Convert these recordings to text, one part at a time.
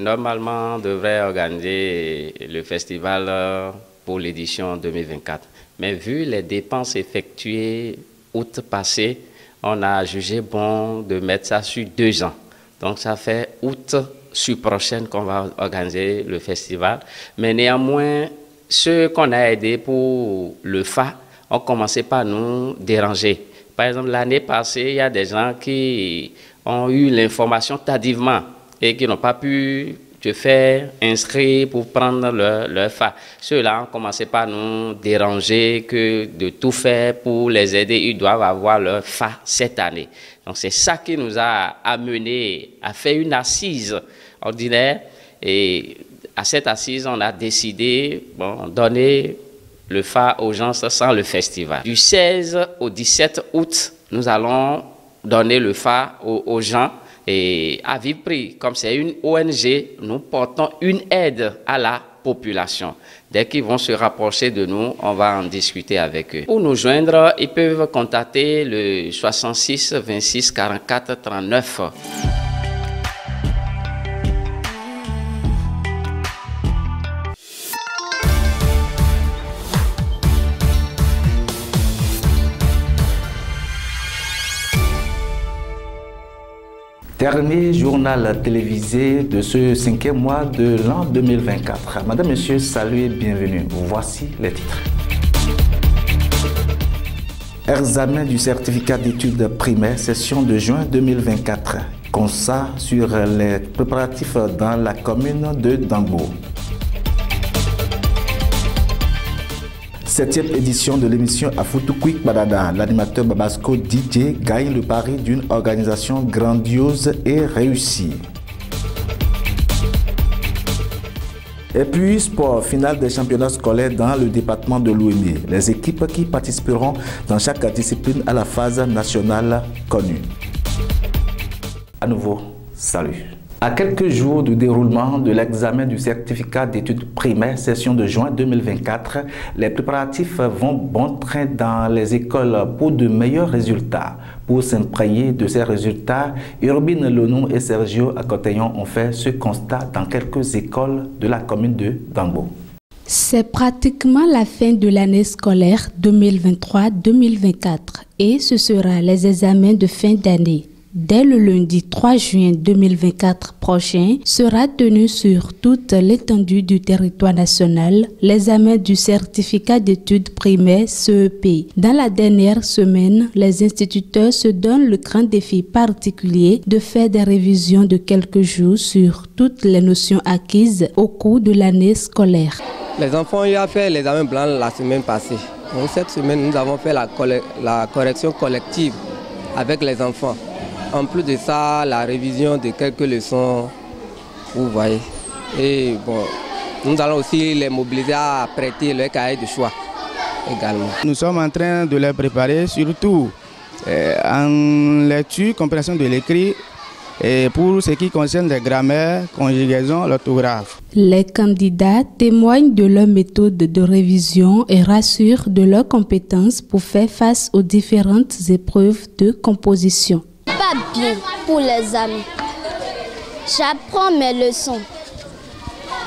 normalement, devrait organiser le festival pour l'édition 2024. Mais vu les dépenses effectuées août passé, on a jugé bon de mettre ça sur 2 ans. Donc ça fait août sur prochaine qu'on va organiser le festival. Mais néanmoins, ceux qu'on a aidés pour le FA ont commencé par nous déranger. Par exemple, l'année passée, il y a des gens qui ont eu l'information tardivement et qui n'ont pas pu se faire inscrire pour prendre leur FA. Ceux-là ont commencé par nous déranger que de tout faire pour les aider. Ils doivent avoir leur FA cette année. Donc c'est ça qui nous a amené à faire une assise ordinaire. Et à cette assise, on a décidé de donner le FA aux gens sans le festival. Du 16 au 17 août, nous allons donner le FA aux gens. Et à vive prix, comme c'est une ONG, nous portons une aide à la population. Dès qu'ils vont se rapprocher de nous, on va en discuter avec eux. Pour nous joindre, ils peuvent contacter le 66 26 44 39. Dernier journal télévisé de ce 5e mois de l'an 2024. Madame, Monsieur, salut et bienvenue. Voici les titres. Examen du certificat d'études primaires, session de juin 2024. Constat sur les préparatifs dans la commune de Dangbo. 7e édition de l'émission Afutu Quick Badada. L'animateur Babasco DJ gagne le pari d'une organisation grandiose et réussie. Et puis, sport, finale des championnats scolaires dans le département de l'Ouémé. Les équipes qui participeront dans chaque discipline à la phase nationale connue. À nouveau, salut. À quelques jours du déroulement de l'examen du certificat d'études primaires, session de juin 2024, les préparatifs vont bon train dans les écoles pour de meilleurs résultats. Pour s'imprégner de ces résultats, Urbine Lonou et Sergio Akoteyon ont fait ce constat dans quelques écoles de la commune de Dangbo. C'est pratiquement la fin de l'année scolaire 2023-2024 et ce sera les examens de fin d'année. Dès le lundi 3 juin 2024 prochain, sera tenu sur toute l'étendue du territoire national l'examen du certificat d'études primaires CEP. Dans la dernière semaine, les instituteurs se donnent le grand défi particulier de faire des révisions de quelques jours sur toutes les notions acquises au cours de l'année scolaire. Les enfants ont fait l'examen blanc la semaine passée. Donc, cette semaine, nous avons fait la correction collective avec les enfants. En plus de ça, la révision de quelques leçons, vous voyez. Et bon, nous allons aussi les mobiliser à prêter leur cahier de choix également. Nous sommes en train de les préparer, surtout en lecture, compréhension de l'écrit, et pour ce qui concerne les grammaires, conjugaison, l'orthographe. Les candidats témoignent de leur méthode de révision et rassurent de leurs compétences pour faire face aux différentes épreuves de composition. Pas bien pour les amis. J'apprends mes leçons.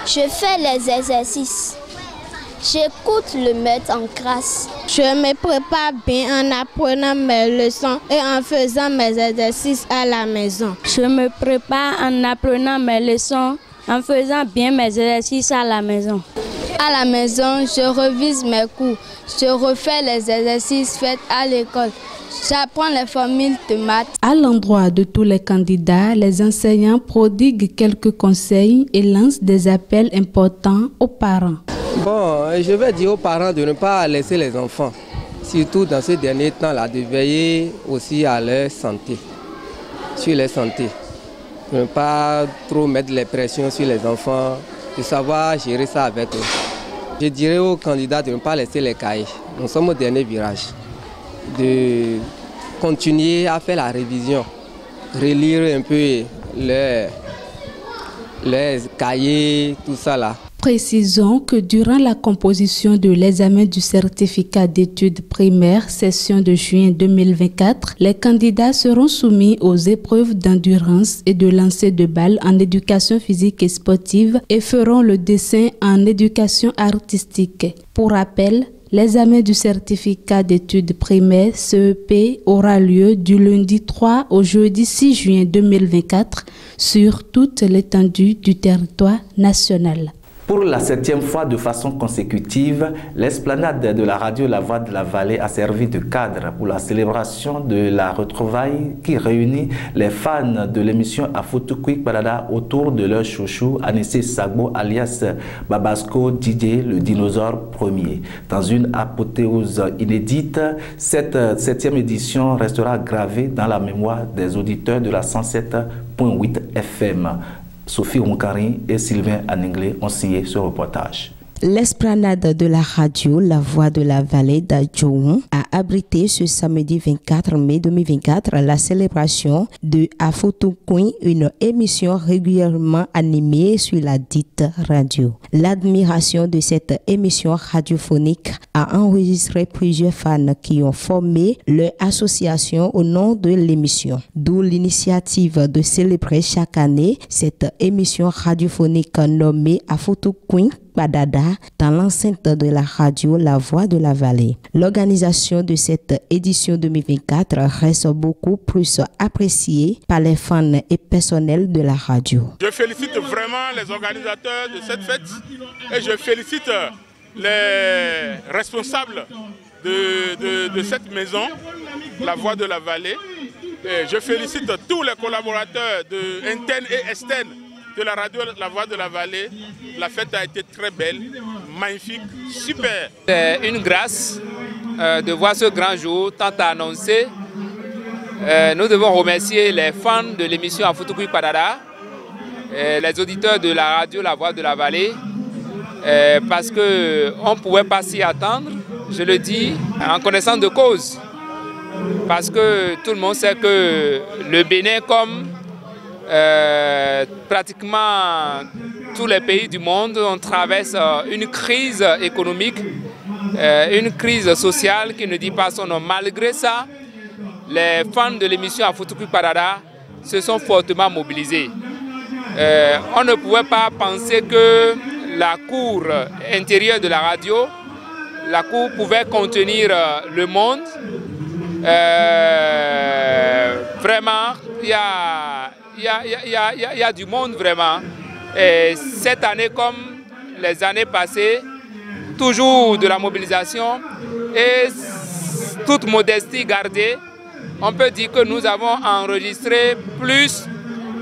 Je fais les exercices. J'écoute le maître en classe. Je me prépare bien en apprenant mes leçons et en faisant mes exercices à la maison. Je me prépare en apprenant mes leçons, en faisant bien mes exercices à la maison. À la maison, je révise mes cours. Je refais les exercices faits à l'école. J'apprends les formules de maths. À l'endroit de tous les candidats, les enseignants prodiguent quelques conseils et lancent des appels importants aux parents. Bon, je vais dire aux parents de ne pas laisser les enfants, surtout dans ces derniers temps-là, de veiller aussi à leur santé, sur leur santé. De ne pas trop mettre les pressions sur les enfants, de savoir gérer ça avec eux. Je dirais aux candidats de ne pas laisser les cahiers. Nous sommes au dernier virage. De continuer à faire la révision, relire un peu les cahiers, tout ça là. Précisons que durant la composition de l'examen du certificat d'études primaires session de juin 2024, les candidats seront soumis aux épreuves d'endurance et de lancer de balles en éducation physique et sportive et feront le dessin en éducation artistique. Pour rappel, l'examen du certificat d'études primaires CEP aura lieu du lundi 3 au jeudi 6 juin 2024 sur toute l'étendue du territoire national. Pour la 7e fois de façon consécutive, l'esplanade de la radio La Voix de la Vallée a servi de cadre pour la célébration de la retrouvaille qui réunit les fans de l'émission Afoutou-Kwik Padada autour de leur chouchou Anissé Sagbo alias Babasco Didier, le dinosaure premier. Dans une apothéose inédite, cette 7e édition restera gravée dans la mémoire des auditeurs de la 107.8 FM. Sophie Onkari et Sylvain Aninglé ont signé ce reportage. L'esplanade de la radio La Voix de la Vallée d'Adjouan a abrité ce samedi 24 mai 2024 la célébration de Afoutou-Kwik, une émission régulièrement animée sur la dite radio. L'admiration de cette émission radiophonique a enregistré plusieurs fans qui ont formé leur association au nom de l'émission. D'où l'initiative de célébrer chaque année cette émission radiophonique nommée Afoutou-Kwik Padada dans l'enceinte de la radio La Voix de la Vallée. L'organisation de cette édition 2024 reste beaucoup plus appréciée par les fans et personnels de la radio. Je félicite vraiment les organisateurs de cette fête et je félicite les responsables de cette maison, La Voix de la Vallée. Et je félicite tous les collaborateurs internes et externes de la radio La Voix de la Vallée. La fête a été très belle, magnifique, super. C'est une grâce de voir ce grand jour tant annoncé. Nous devons remercier les fans de l'émission Afoutou-Kwik Padada, les auditeurs de la radio La Voix de la Vallée, parce qu'on ne pouvait pas s'y attendre, je le dis, en connaissance de cause. Parce que tout le monde sait que le Bénin, comme pratiquement tous les pays du monde, on traverse une crise économique, une crise sociale qui ne dit pas son nom. Malgré ça, les fans de l'émission Afoutou-Kwik Padada se sont fortement mobilisés. On ne pouvait pas penser que la cour intérieure de la radio, la cour pouvait contenir le monde. Vraiment, il y a du monde vraiment. Et cette année comme les années passées, toujours de la mobilisation et toute modestie gardée, on peut dire que nous avons enregistré plus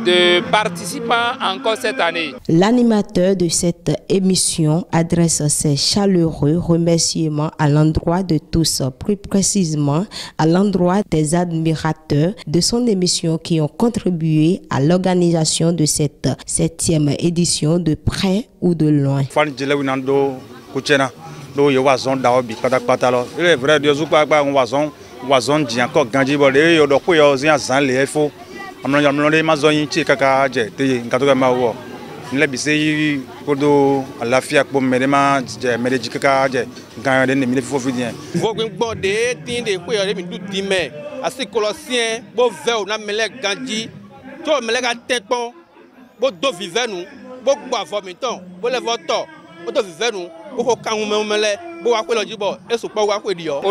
de participants encore cette année. L'animateur de cette émission adresse ses chaleureux remerciements à l'endroit de tous, plus précisément à l'endroit des admirateurs de son émission qui ont contribué à l'organisation de cette 7e édition de près ou de loin. Au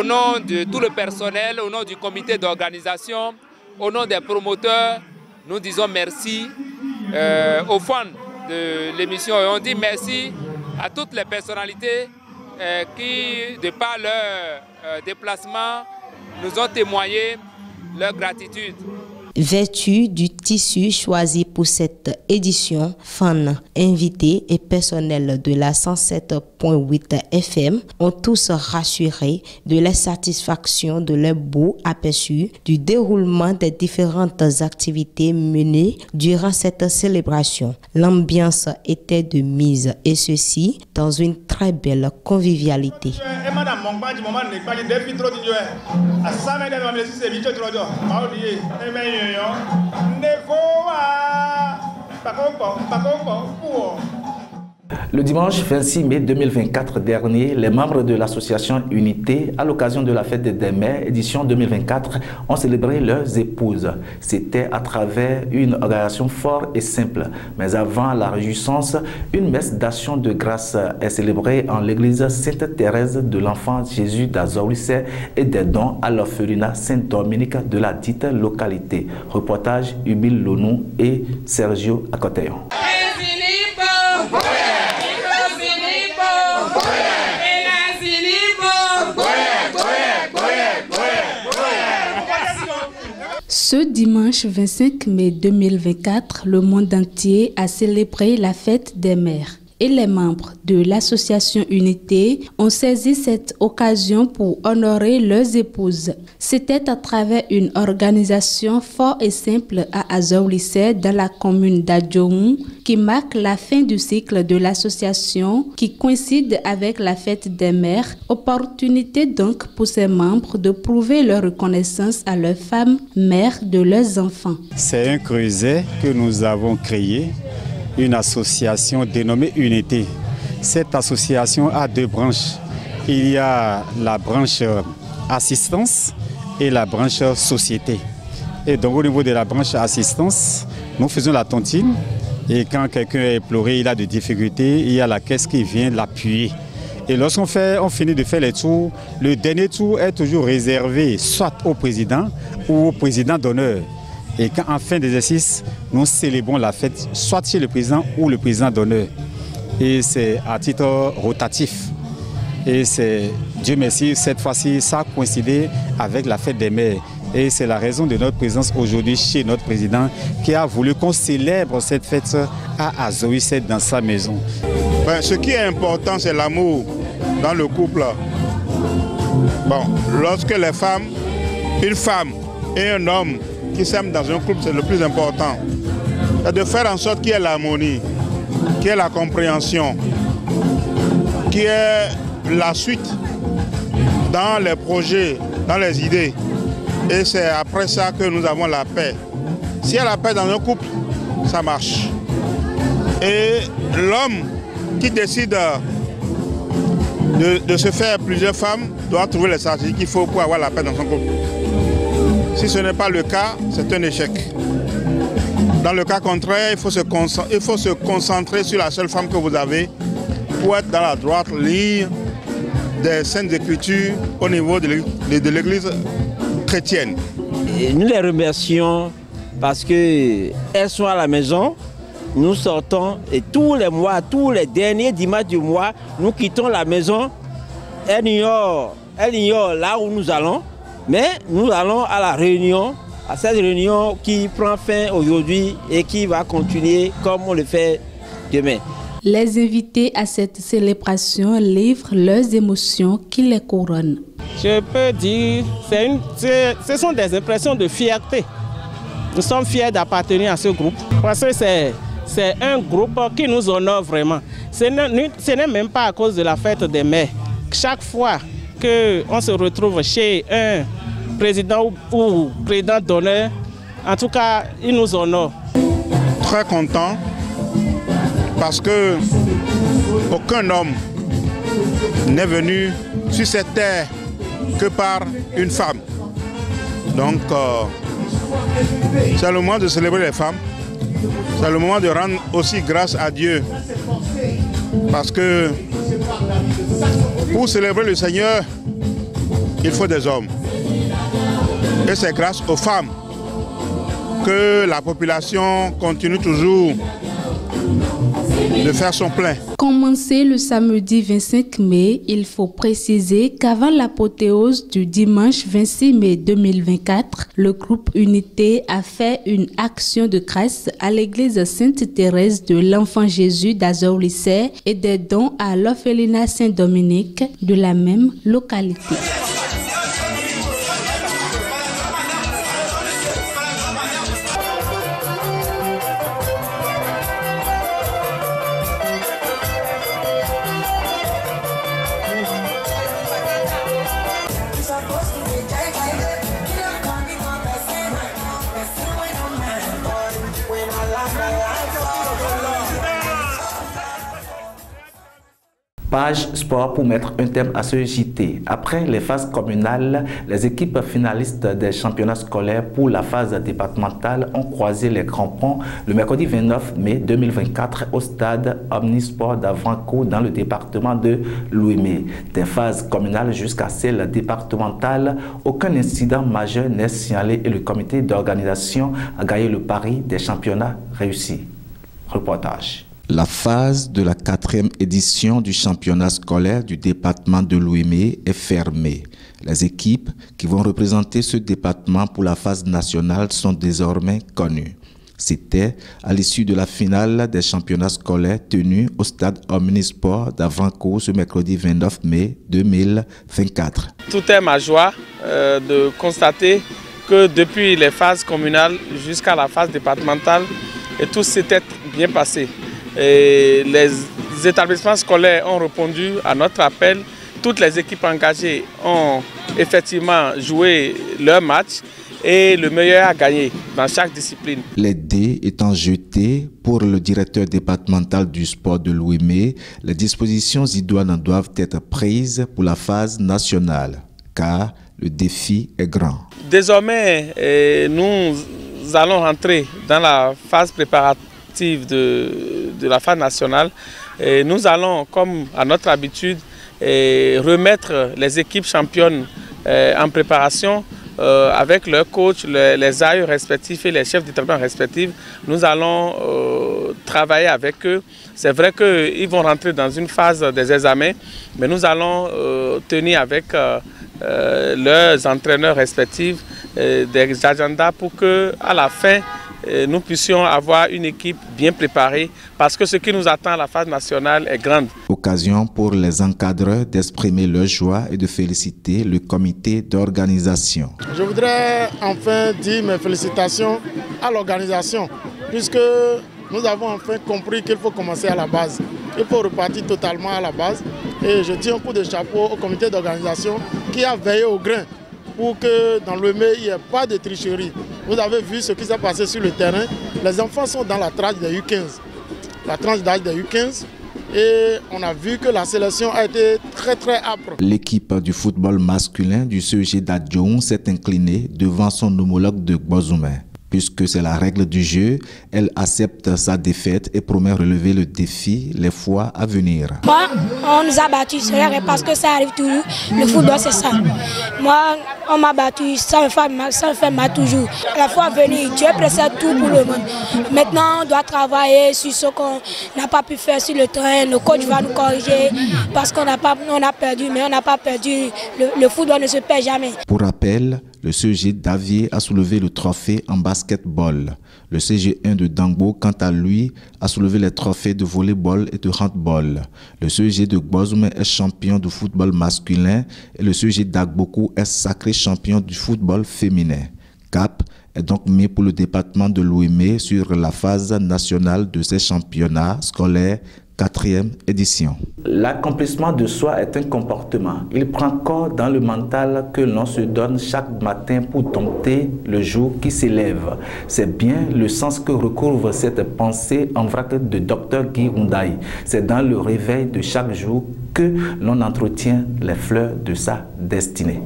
nom de tout le personnel, au nom du comité d'organisation, au nom des promoteurs, nous disons merci aux fans de l'émission et on dit merci à toutes les personnalités qui, de par leur déplacement, nous ont témoigné leur gratitude. Vertu du tissu choisi pour cette édition, fans, invités et personnels de la 107.8 FM ont tous rassuré de la satisfaction de leur beau aperçu du déroulement des différentes activités menées durant cette célébration. L'ambiance était de mise et ceci dans une très belle convivialité. Le dimanche 26 mai 2024 dernier, les membres de l'association Unité, à l'occasion de la fête des mères, édition 2024, ont célébré leurs épouses. C'était à travers une organisation forte et simple. Mais avant la réjouissance, une messe d'action de grâce est célébrée en l'église Sainte-Thérèse de l'Enfant Jésus d'Azoulissé et des dons à l'orphelinat Saint-Dominique de la dite localité. Reportage Ubil Lonou et Sergio Acoteyon. Ce dimanche 25 mai 2024, le monde entier a célébré la fête des mères. Et les membres de l'association Unité ont saisi cette occasion pour honorer leurs épouses. C'était à travers une organisation forte et simple à Azoulissé dans la commune d'Adjoum qui marque la fin du cycle de l'association qui coïncide avec la fête des mères. Opportunité donc pour ses membres de prouver leur reconnaissance à leurs femmes, mères de leurs enfants. C'est un creuset que nous avons créé, une association dénommée Unité. Cette association a deux branches. Il y a la branche assistance et la branche société. Et donc au niveau de la branche assistance, nous faisons la tontine et quand quelqu'un est éploré, il a des difficultés, il y a la caisse qui vient l'appuyer. Et lorsqu'on finit de faire les tours, le dernier tour est toujours réservé soit au président ou au président d'honneur. Et qu'en fin d'exercice, nous célébrons la fête soit chez le président ou le président d'honneur. Et c'est à titre rotatif. Et c'est, Dieu merci, cette fois-ci, ça a coïncidé avec la fête des mères. Et c'est la raison de notre présence aujourd'hui chez notre président qui a voulu qu'on célèbre cette fête à Azoulissé dans sa maison. Ce qui est important, c'est l'amour dans le couple. Bon, lorsque les femmes, une femme et un homme qui s'aiment dans un couple, c'est le plus important. C'est de faire en sorte qu'il y ait l'harmonie, qu'il y ait la compréhension, qu'il y ait la suite dans les projets, dans les idées. Et c'est après ça que nous avons la paix. S'il y a la paix dans un couple, ça marche. Et l'homme qui décide de se faire plusieurs femmes doit trouver les stratégies qu'il faut pour avoir la paix dans son couple. Si ce n'est pas le cas, c'est un échec. Dans le cas contraire, il faut se concentrer sur la seule femme que vous avez pour être dans la droite ligne des Saintes Écritures au niveau de l'Église chrétienne. Et nous les remercions parce qu'elles sont à la maison. Nous sortons et tous les mois, tous les derniers dimanches du mois, nous quittons la maison. Elles ignorent là où nous allons. Mais nous allons à la réunion, à cette réunion qui prend fin aujourd'hui et qui va continuer comme on le fait demain. Les invités à cette célébration livrent leurs émotions qui les couronnent. Je peux dire, ce sont des impressions de fierté. Nous sommes fiers d'appartenir à ce groupe parce que c'est un groupe qui nous honore vraiment. Ce n'est même pas à cause de la fête des mères. Chaque fois qu'on se retrouve chez un président ou président d'honneur, en tout cas, il nous honore. Très content parce que aucun homme n'est venu sur cette terre que par une femme. Donc, c'est le moment de célébrer les femmes. C'est le moment de rendre aussi grâce à Dieu. Parce que pour célébrer le Seigneur, il faut des hommes. Et c'est grâce aux femmes que la population continue toujours de faire son plein. Commencé le samedi 25 mai, il faut préciser qu'avant l'apothéose du dimanche 26 mai 2024, le groupe Unité a fait une action de grâce à l'église Sainte-Thérèse de l'Enfant Jésus d'Azoulissé et des dons à l'orphelinat Saint-Dominique de la même localité. Page sport pour mettre un thème à ce JT. Après les phases communales, les équipes finalistes des championnats scolaires pour la phase départementale ont croisé les crampons le mercredi 29 mai 2024 au stade Omnisport d'Avranco dans le département de l'Ouémé. Des phases communales jusqu'à celles départementales, aucun incident majeur n'est signalé et le comité d'organisation a gagné le pari des championnats réussis. Reportage. La phase de la 4e édition du championnat scolaire du département de l'Ouémé est fermée. Les équipes qui vont représenter ce département pour la phase nationale sont désormais connues. C'était à l'issue de la finale des championnats scolaires tenus au stade Omnisport d'Avranco ce mercredi 29 mai 2024. Tout est ma joie de constater que depuis les phases communales jusqu'à la phase départementale, et tout s'était bien passé. Et les établissements scolaires ont répondu à notre appel. Toutes les équipes engagées ont effectivement joué leur match et le meilleur a gagné dans chaque discipline. Les dés étant jetés pour le directeur départemental du sport de l'Ouémé, les dispositions idoines doivent être prises pour la phase nationale, car le défi est grand. Désormais, nous allons rentrer dans la phase préparatoire de la phase nationale. Et nous allons, comme à notre habitude, remettre les équipes championnes en préparation avec leurs coachs, les AE respectifs et les chefs d'établissement respectifs. Nous allons travailler avec eux. C'est vrai qu'ils vont rentrer dans une phase des examens, mais nous allons tenir avec leurs entraîneurs respectifs des agendas pour qu'à la fin, nous puissions avoir une équipe bien préparée parce que ce qui nous attend à la phase nationale est grande. Occasion pour les encadreurs d'exprimer leur joie et de féliciter le comité d'organisation. Je voudrais enfin dire mes félicitations à l'organisation puisque nous avons enfin compris qu'il faut commencer à la base. Il faut repartir totalement à la base et je tire un coup de chapeau au comité d'organisation qui a veillé au grain pour que dans l'Ouémé, il n'y ait pas de tricherie. Vous avez vu ce qui s'est passé sur le terrain. Les enfants sont dans la tranche des U15, la tranche d'âge des U15. Et on a vu que la sélection a été très âpre. L'équipe du football masculin du CEG d'Adjoun s'est inclinée devant son homologue de Gbozoumé. Puisque c'est la règle du jeu, elle accepte sa défaite et promet relever le défi les fois à venir. Moi, on nous a battus, c'est vrai parce que ça arrive toujours. Le football, c'est ça. Moi, on m'a battu, ça me fait mal toujours. La fois à venir, Dieu précède tout pour le monde. Maintenant, on doit travailler sur ce qu'on n'a pas pu faire sur le terrain. Le coach va nous corriger parce qu'on a perdu, mais on n'a pas perdu. Le football ne se perd jamais. Pour rappel, le CEG d'Avier a soulevé le trophée en basketball. Le CG1 de Dangbo, quant à lui, a soulevé les trophées de volleyball et de handball. Le CEG de Gbozoumé est champion du football masculin et le CEG d'Agbokou est sacré champion du football féminin. Cap est donc mis pour le département de l'Ouémé sur la phase nationale de ces championnats scolaires 4e édition. L'accomplissement de soi est un comportement. Il prend corps dans le mental que l'on se donne chaque matin pour dompter le jour qui s'élève. C'est bien le sens que recouvre cette pensée en vrac de Dr Guy Rundaï. C'est dans le réveil de chaque jour que l'on entretient les fleurs de sa destinée.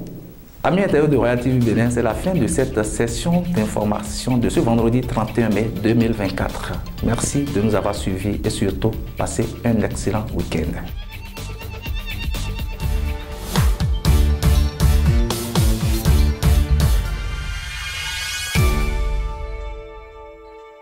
Amis internautes de Royal TV Bénin, c'est la fin de cette session d'information de ce vendredi 31 mai 2024. Merci de nous avoir suivis et surtout, passez un excellent week-end.